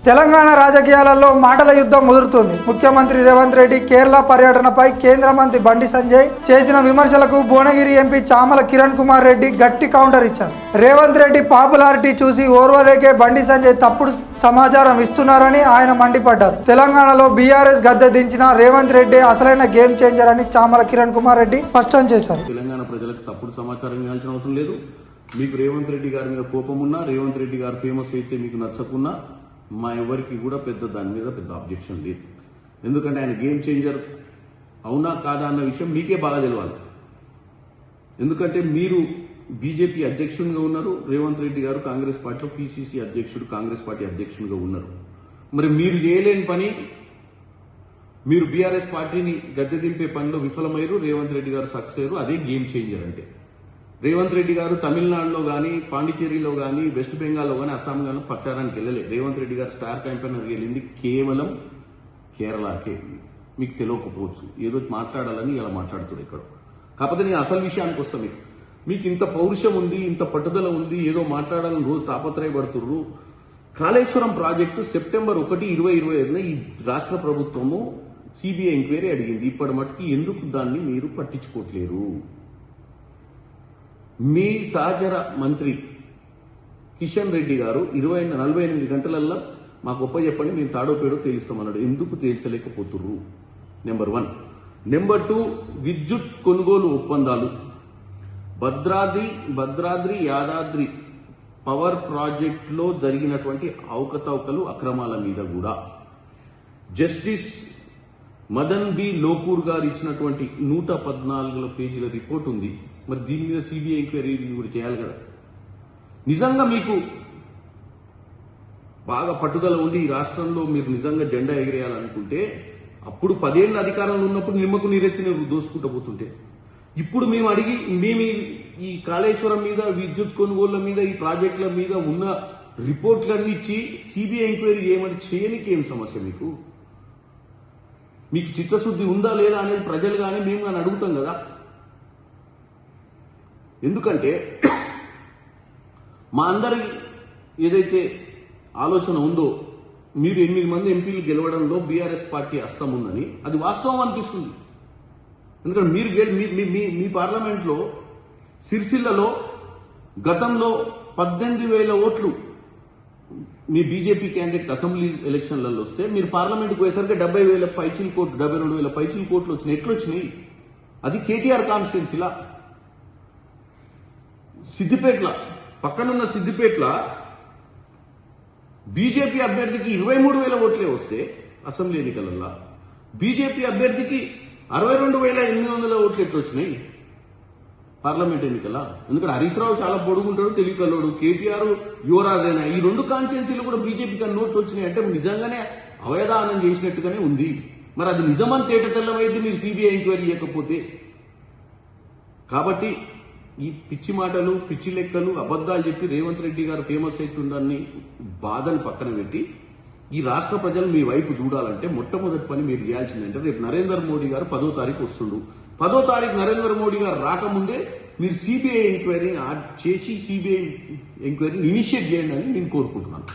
తెలంగాణ రాజకీయాలలో మాటల యుద్ధం ముదురుతుంది. ముఖ్యమంత్రి రేవంత్ రెడ్డి కేరళ పర్యటనపై కేంద్ర మంత్రి బండి సంజయ్ చేసిన విమర్శలకు భువనగిరి ఎంపీ చామల కిరణ్ కుమార్ రెడ్డి గట్టి కౌంటర్ ఇచ్చారు. రేవంత్ రెడ్డి పాపులారిటీ చూసి ఓర్వలేకే బండి సంజయ్ తప్పుడు సమాచారం ఇస్తున్నారని ఆయన మండిపడ్డారు. తెలంగాణలో బీఆర్ఎస్ గద్దె దించిన రేవంత్ రెడ్డి అసలైన గేమ్ చేంజర్ అని చామల కిరణ్ కుమార్ రెడ్డి స్పష్టం చేశారు. తెలంగాణ ప్రజలకు తప్పుడు సమాచారం ఇవ్వాల్సిన అవసరం లేదు. మీకు రేవంత్ రెడ్డి గారి మీద కోపం ఉన్నా, రేవంత్ రెడ్డి గారు ఫేమస్ అయితే మీకు నచ్చకున్నా మా ఎవరికి కూడా దాని మీద పెద్ద ఆబ్జెక్షన్ లేదు. ఎందుకంటే ఆయన గేమ్ చేంజర్ అవునా కాదా అన్న విషయం మీకే బాగా తెలియాలి. ఎందుకంటే మీరు బీజేపీ అధ్యక్షునిగా ఉన్నారు, రేవంత్ రెడ్డి గారు కాంగ్రెస్ పార్టీలో పీసీసీ అధ్యక్షుడు, కాంగ్రెస్ పార్టీ అధ్యక్షునిగా ఉన్నారు. మరి మీరు చేయలేని పని, మీరు బీఆర్ఎస్ పార్టీని గద్దె దింపే పనిలో విఫలమయ్యారు, రేవంత్ రెడ్డి గారు సక్సెస్ అయ్యారు. అదే గేమ్ చేంజర్ అంటే. రేవంత్ రెడ్డి గారు తమిళనాడులో కానీ, పాండిచేరిలో కానీ, వెస్ట్ బెంగాల్లో కానీ, అస్సాం కానీ ప్రచారానికి వెళ్ళలేదు. రేవంత్ రెడ్డి గారు స్టార్ క్యాంపెయినర్కి వెళ్ళింది కేవలం కేరళకే. మీకు తెలియకపోవచ్చు, ఏదో మాట్లాడాలని ఇలా మాట్లాడుతుంది ఇక్కడ. కాకపోతే నేను అసలు విషయానికి వస్తాను. మీకు ఇంత పౌరుషం ఉంది, ఇంత పట్టుదల ఉంది, ఏదో మాట్లాడాలని రోజు తాపత్రయపడుతుర్రు. కాళేశ్వరం ప్రాజెక్టు సెప్టెంబర్ 1, 2025 ఈ రాష్ట్ర ప్రభుత్వము సిబిఐ ఎంక్వైరీ అడిగింది. ఇప్పటి మటుకు ఎందుకు దాన్ని మీరు పట్టించుకోవట్లేరు? మీ సహచర మంత్రి కిషన్ రెడ్డి గారు 48 గంటలల్లో మాకు గొప్ప చెప్పండి, మేము తాడో పేడో తేలుస్తామన్నాడు. ఎందుకు తేల్చలేకపోతుర్రు? నెంబర్ 1. నెంబర్ 2, విద్యుత్ కొనుగోలు ఒప్పందాలు, భద్రాద్రి యాదాద్రి పవర్ ప్రాజెక్టులో జరిగినటువంటి అవకతవకలు, అక్రమాల మీద కూడా జస్టిస్ మదన్ బి లోకూర్ గారు ఇచ్చినటువంటి 114 పేజీల రిపోర్ట్ ఉంది. మరి దీని మీద సిబిఐ ఎంక్వైరీ కూడా చేయాలి కదా. నిజంగా మీకు బాగా పట్టుదల ఉండి ఈ రాష్ట్రంలో మీరు నిజంగా జెండా ఎగిరేయాలనుకుంటే, అప్పుడు 10 ఏళ్ళ అధికారంలో ఉన్నప్పుడు నిమ్మకు నీరెత్తిన దోసుకుంటూ పోతుంటే, ఇప్పుడు మేము అడిగి ఈ కాళేశ్వరం మీద, విద్యుత్ కొనుగోళ్ల మీద, ఈ ప్రాజెక్టుల మీద ఉన్న రిపోర్ట్లన్నీ ఇచ్చి సిబిఐ ఎంక్వైరీ చేయమని చేయనికి ఏం సమస్య? మీకు చిత్తశుద్ధి ఉందా లేదా అనేది ప్రజలు కానీ మేము కానీ అడుగుతాం కదా. ఎందుకంటే మా అందరి ఏదైతే ఆలోచన ఉందో, మీరు 8 మంది ఎంపీలు గెలవడంలో బీఆర్ఎస్ పార్టీ హస్తం ఉందని అది వాస్తవం అనిపిస్తుంది. ఎందుకంటే మీ పార్లమెంట్లో సిరిసిల్లలో గతంలో 18,000 ఓట్లు మీ బీజేపీ క్యాండిడేట్ అసెంబ్లీ ఎలక్షన్లలో వస్తే, మీరు పార్లమెంట్కి పోయేసరికి 70,000 పైచీల కోట్లు, 72,000 పైచీల కోట్లు వచ్చినాయి. ఎట్లొచ్చినాయి? అది కేటీఆర్ కాన్స్టిట్యున్సీలా. సిద్దిపేటల పక్కనున్న సిద్దిపేటల బీజేపీ అభ్యర్థికి 23,000 ఓట్లే వస్తే అసెంబ్లీ ఎన్నికలలో, బీజేపీ అభ్యర్థికి 62,800 ఓట్లు ఎట్లా వచ్చినాయి పార్లమెంట్ ఎన్నికల? ఎందుకంటే హరీష్ రావు చాలా పొడుగుంటాడు, తెలివికల్లోడు, కేటీఆర్ యువరాజైనా. ఈ 2 కాన్స్టిట్యున్సీలు కూడా బీజేపీకి నోట్లు వచ్చినాయి అంటే నిజంగానే అవయదానం చేసినట్టుగానే ఉంది. మరి అది నిజమని తేట తెల్లమైంది మీరు సిబిఐ ఎంక్వైరీ చేయకపోతే. కాబట్టి ఈ పిచ్చి మాటలు, పిచ్చి లెక్కలు, అబద్ధాలు చెప్పి రేవంత్ రెడ్డి గారు ఫేమస్ అవుతుందని బాధను పక్కన పెట్టి, ఈ రాష్ట్ర ప్రజలు మీ వైపు చూడాలంటే మొట్టమొదటి పని మీరు చేయాల్సిందంటే, రేపు నరేంద్ర మోడీ గారు 10వ తారీఖు వస్తుండు. 10వ తారీఖు నరేంద్ర మోడీ గారు రాకముందే మీరు సిబిఐ ఎంక్వైరీని చేసి సిబిఐ ఎంక్వైరీని ఇనిషియేట్ చేయండి అని నేను కోరుకుంటున్నాను.